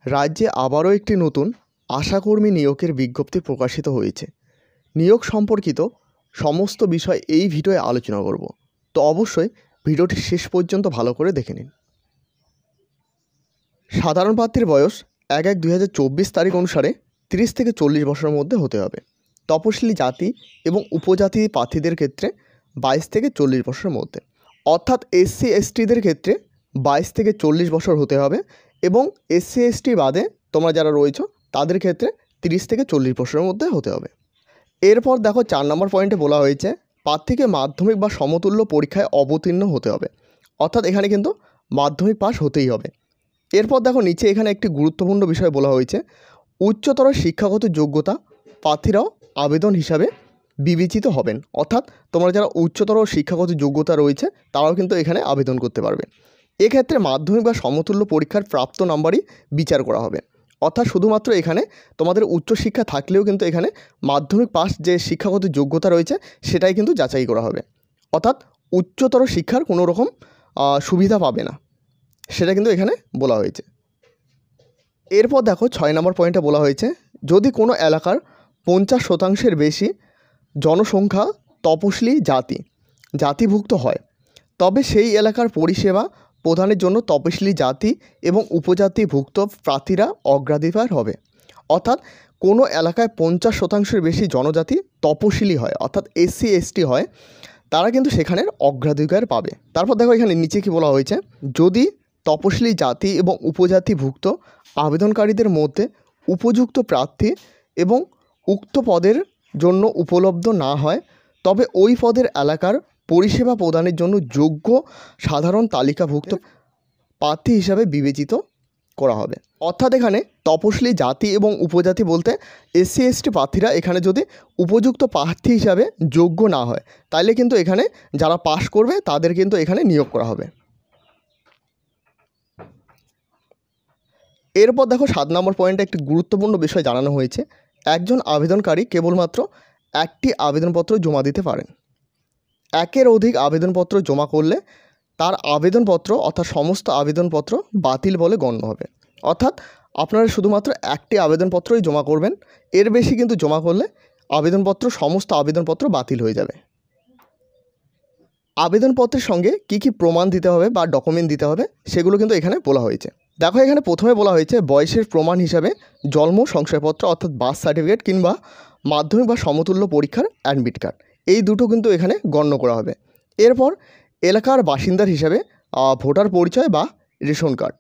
রাজ্যে আবারও একটি নতুন আশাকর্মী নিয়োগের বিজ্ঞপ্তি প্রকাশিত হয়েছে। নিয়োগ সম্পর্কিত সমস্ত বিষয় এই ভিডিওয়ে আলোচনা করব, তো অবশ্যই ভিডিওটি শেষ পর্যন্ত ভালো করে দেখে নিন। সাধারণ প্রার্থীর বয়স 1/1/2024 তারিখ অনুসারে 30 থেকে 40 বছরের মধ্যে হতে হবে। তপশিলি জাতি এবং উপজাতি প্রার্থীদের ক্ষেত্রে 22 থেকে 40 বছরের মধ্যে, অর্থাৎ SC STদের ক্ষেত্রে 22 থেকে 40 বছর হতে হবে এবং SC ST বাদে তোমরা যারা রয়েছো তাদের ক্ষেত্রে 30 থেকে 40 বছরের মধ্যে হতে হবে। এরপর দেখো 4 নম্বর পয়েন্টে বলা হয়েছে প্রার্থীকে মাধ্যমিক বা সমতুল্য পরীক্ষায় অবতীর্ণ হতে হবে, অর্থাৎ এখানে কিন্তু মাধ্যমিক পাস হতেই হবে। এরপর দেখো নিচে এখানে একটি গুরুত্বপূর্ণ বিষয় বলা হয়েছে, উচ্চতর শিক্ষাগত যোগ্যতা প্রার্থীরাও আবেদন হিসাবে বিবেচিত হবেন, অর্থাৎ তোমরা যারা উচ্চতর শিক্ষাগত যোগ্যতা রয়েছে তারাও কিন্তু এখানে আবেদন করতে পারবে। এক্ষেত্রে মাধ্যমিক বা সমতুল্য পরীক্ষার প্রাপ্ত নাম্বারই বিচার করা হবে, অর্থাৎ শুধুমাত্র এখানে তোমাদের উচ্চশিক্ষা থাকলেও কিন্তু এখানে মাধ্যমিক পাস যে শিক্ষাগত যোগ্যতা রয়েছে সেটাই কিন্তু যাচাই করা হবে, অর্থাৎ উচ্চতর শিক্ষার কোনো রকম সুবিধা পাবে না, সেটা কিন্তু এখানে বলা হয়েছে। এরপর দেখো 6 নম্বর পয়েন্টে বলা হয়েছে যদি কোনো এলাকার 50% বেশি জনসংখ্যা তপশিলি জাতিভুক্ত হয় তবে সেই এলাকার পরিষেবা প্রদানের জন্য তপশিলি জাতি এবং উপজাতিভুক্ত প্রার্থীরা অগ্রাধিকার হবে, অর্থাৎ কোনো এলাকায় 50% বেশি জনজাতি তপশিলি হয় অর্থাৎ SC ST হয়, তারা কিন্তু সেখানের অগ্রাধিকার পাবে। তারপর দেখো এখানে নিচে কি বলা হয়েছে, যদি তপশিলি জাতি এবং উপজাতিভুক্ত আবেদনকারীদের মধ্যে উপযুক্ত প্রার্থী এবং উক্ত পদের জন্য উপলব্ধ না হয় তবে ওই পদের এলাকার পরিষেবা প্রদানের জন্য যোগ্য সাধারণ তালিকাভুক্ত প্রার্থী হিসাবে বিবেচিত করা হবে। অর্থাৎ এখানে তপশিলি জাতি এবং উপজাতি বলতে SC ST প্রার্থীরা এখানে যদি উপযুক্ত প্রার্থী হিসাবে যোগ্য না হয় তাহলে কিন্তু এখানে যারা পাশ করবে তাদের কিন্তু এখানে নিয়োগ করা হবে। এরপর দেখো 7 নম্বর পয়েন্টে একটি গুরুত্বপূর্ণ বিষয় জানানো হয়েছে, একজন আবেদনকারী কেবলমাত্র একটি আবেদনপত্র জমা দিতে পারেন। একের অধিক আবেদনপত্র জমা করলে তার আবেদনপত্র অর্থাৎ সমস্ত আবেদনপত্র বাতিল বলে গণ্য হবে, অর্থাৎ আপনারা শুধুমাত্র একটি আবেদনপত্রই জমা করবেন, এর বেশি কিন্তু জমা করলে সমস্ত আবেদনপত্র বাতিল হয়ে যাবে। আবেদনপত্রের সঙ্গে কি কি প্রমাণ দিতে হবে বা ডকুমেন্ট দিতে হবে সেগুলো কিন্তু এখানে বলা হয়েছে। দেখো এখানে প্রথমে বলা হয়েছে বয়সের প্রমাণ হিসাবে জন্ম শংসাপত্র অর্থাৎ বার্থ সার্টিফিকেট কিংবা মাধ্যমিক বা সমতুল্য পরীক্ষার অ্যাডমিট কার্ড, এই দুটো কিন্তু এখানে গণ্য করা হবে। এরপর এলাকার বাসিন্দার হিসাবে ভোটার পরিচয় বা রেশন কার্ড।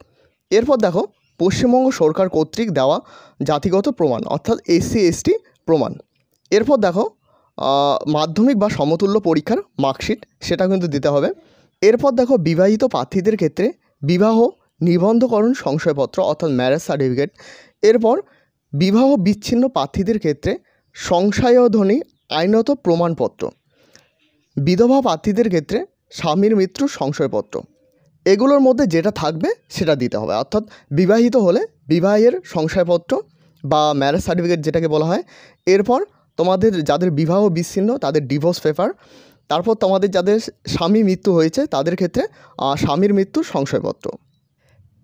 এরপর দেখো পশ্চিমবঙ্গ সরকার কর্তৃক দেওয়া জাতিগত প্রমাণ অর্থাৎ SC ST প্রমাণ। এরপর দেখো মাধ্যমিক বা সমতুল্য পরীক্ষার মার্কশিট, সেটা কিন্তু দিতে হবে। এরপর দেখো বিবাহিত প্রার্থীদের ক্ষেত্রে বিবাহ নিবন্ধকরণ সংশয়পত্র অর্থাৎ ম্যারেজ সার্টিফিকেট। এরপর বিবাহ বিচ্ছিন্ন প্রার্থীদের ক্ষেত্রে সংশয়ধনী আইনত প্রমাণপত্র। বিধবা প্রার্থীদের ক্ষেত্রে স্বামীর মৃত্যুর সংশয়পত্র। এগুলোর মধ্যে যেটা থাকবে সেটা দিতে হবে, অর্থাৎ বিবাহিত হলে বিবাহের সংশয়পত্র বা ম্যারেজ সার্টিফিকেট যেটাকে বলা হয়। এরপর তোমাদের যাদের বিবাহ বিচ্ছিন্ন তাদের ডিভোর্স পেপার। তারপর তোমাদের যাদের স্বামী মৃত্যু হয়েছে তাদের ক্ষেত্রে স্বামীর মৃত্যুর সংশয়পত্র।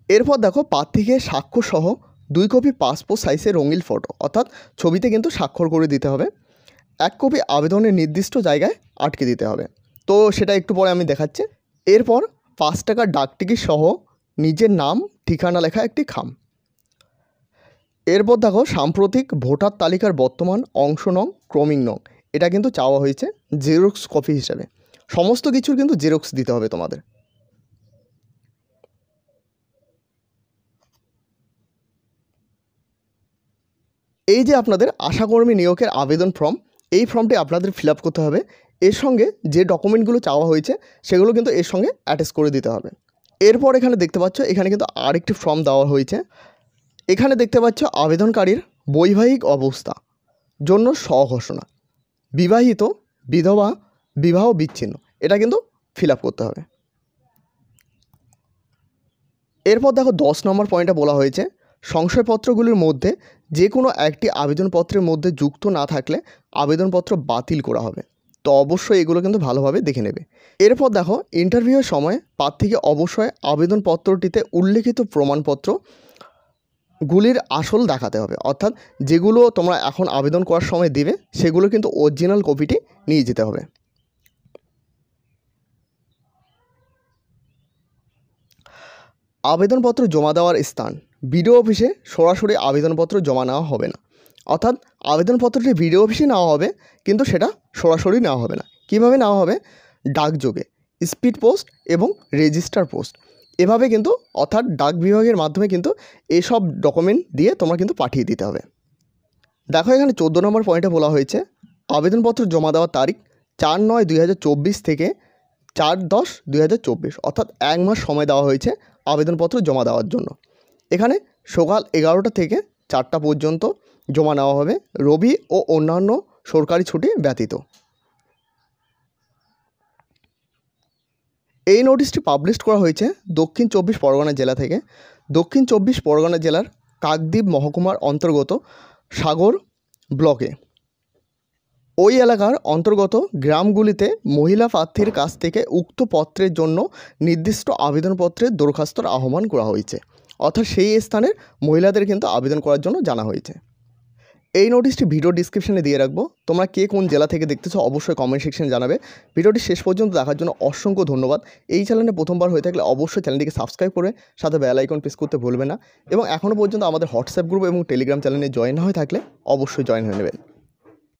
এরপর দেখো প্রার্থীকে স্বাক্ষরসহ 2 কপি পাসপোর্ট সাইজের রঙিন ফটো, অর্থাৎ ছবিতে কিন্তু স্বাক্ষর করে দিতে হবে। 1 কপি আবেদনের নির্দিষ্ট জায়গায় আটকে দিতে হবে, তো সেটা একটু পরে আমি দেখাচ্ছি। এরপর 5 টাকার ডাকটিকিট সহ নিজের নাম ঠিকানা লেখা একটি খাম। এরপর দেখো সাম্প্রতিক ভোটার তালিকার বর্তমান অংশ নং ক্রমিক নং, এটা কিন্তু চাওয়া হয়েছে জেরক্স কপি হিসাবে। সমস্ত কিছুর কিন্তু জেরক্স দিতে হবে তোমাদের। এই যে আপনাদের আশাকর্মী নিয়োগের আবেদন ফর্ম, এই ফর্মটি আপনাদের ফিল আপ করতে হবে। এর সঙ্গে যে ডকুমেন্টগুলো চাওয়া হয়েছে সেগুলো কিন্তু এর সঙ্গে অ্যাটাচ করে দিতে হবে। এরপর এখানে দেখতে পাচ্ছ এখানে কিন্তু আরেকটি ফর্ম দেওয়া হয়েছে। এখানে দেখতে পাচ্ছ আবেদনকারীর বৈবাহিক অবস্থা জন্য স্বঘোষণা, বিবাহিত, বিধবা, বিবাহ বিচ্ছিন্ন, এটা কিন্তু ফিল আপ করতে হবে। এরপর দেখো 10 নম্বর পয়েন্টে বলা হয়েছে সংশয়পত্রগুলির মধ্যে যে কোনো একটি আবেদনপত্রের মধ্যে যুক্ত না থাকলে আবেদনপত্র বাতিল করা হবে, তো অবশ্যই এগুলো কিন্তু ভালোভাবে দেখে নেবে। এরপর দেখো ইন্টারভিউয়ের সময় প্রার্থীকে অবশ্যই আবেদনপত্রটিতে উল্লেখিত প্রমাণপত্র গুলির আসল দেখাতে হবে, অর্থাৎ যেগুলো তোমরা এখন আবেদন করার সময় দেবে সেগুলো কিন্তু অরিজিনাল কপিটি নিয়ে যেতে হবে। আবেদনপত্র জমা দেওয়ার স্থান, বিডিও অফিসে সরাসরি আবেদনপত্র জমা নেওয়া হবে না, অর্থাৎ আবেদনপত্রটি বিডিও অফিসে নেওয়া হবে কিন্তু সেটা সরাসরি নেওয়া হবে না। কীভাবে নেওয়া হবে? ডাকযোগে, স্পিড পোস্ট এবং রেজিস্টার পোস্ট, এভাবে কিন্তু, অর্থাৎ ডাক বিভাগের মাধ্যমে কিন্তু এইসব ডকুমেন্ট দিয়ে তোমরা কিন্তু পাঠিয়ে দিতে হবে। দেখো এখানে 14 নম্বর পয়েন্টে বলা হয়েছে আবেদনপত্র জমা দেওয়ার তারিখ 4/9/2024 থেকে 4/10/2024, অর্থাৎ 1 মাস সময় দেওয়া হয়েছে আবেদনপত্র জমা দেওয়ার জন্য। এখানে সকাল 11টা থেকে 4টা পর্যন্ত জমা নেওয়া হবে, রবি ও অন্যান্য সরকারি ছুটি ব্যতীত। এই নোটিশটি পাবলিশ করা হয়েছে দক্ষিণ 24 পরগনা জেলা থেকে। দক্ষিণ 24 পরগনা জেলার কাকদ্বীপ মহকুমার অন্তর্গত সাগর ব্লকে ওই এলাকার অন্তর্গত গ্রামগুলিতে মহিলা প্রার্থীর কাছ থেকে উক্ত পত্রের জন্য নির্দিষ্ট আবেদনপত্রের দরখাস্তর আহ্বান করা হয়েছে, অর্থাৎ সেই স্থানের মহিলাদের কিন্তু আবেদন করার জন্য জানা হয়েছে। এই নোটিশটি ভিডিও ডিসক্রিপশনে দিয়ে রাখবো, তোমরা কে কোন জেলা থেকে দেখতেছো অবশ্যই কমেন্ট সেকশনে জানাবে। ভিডিওটি শেষ পর্যন্ত দেখার জন্য অসংখ্য ধন্যবাদ। এই চ্যানেলে প্রথমবার হয়ে থাকলে অবশ্যই চ্যানেলটিকে সাবস্ক্রাইব করে সাথে বেল আইকন প্রেস করতে ভুলবে না, এবং এখনও পর্যন্ত আমাদের হোয়াটসঅ্যাপ গ্রুপ এবং টেলিগ্রাম চ্যানেলে জয়েন না হয়ে থাকলে অবশ্যই জয়েন হয়ে নেবেন।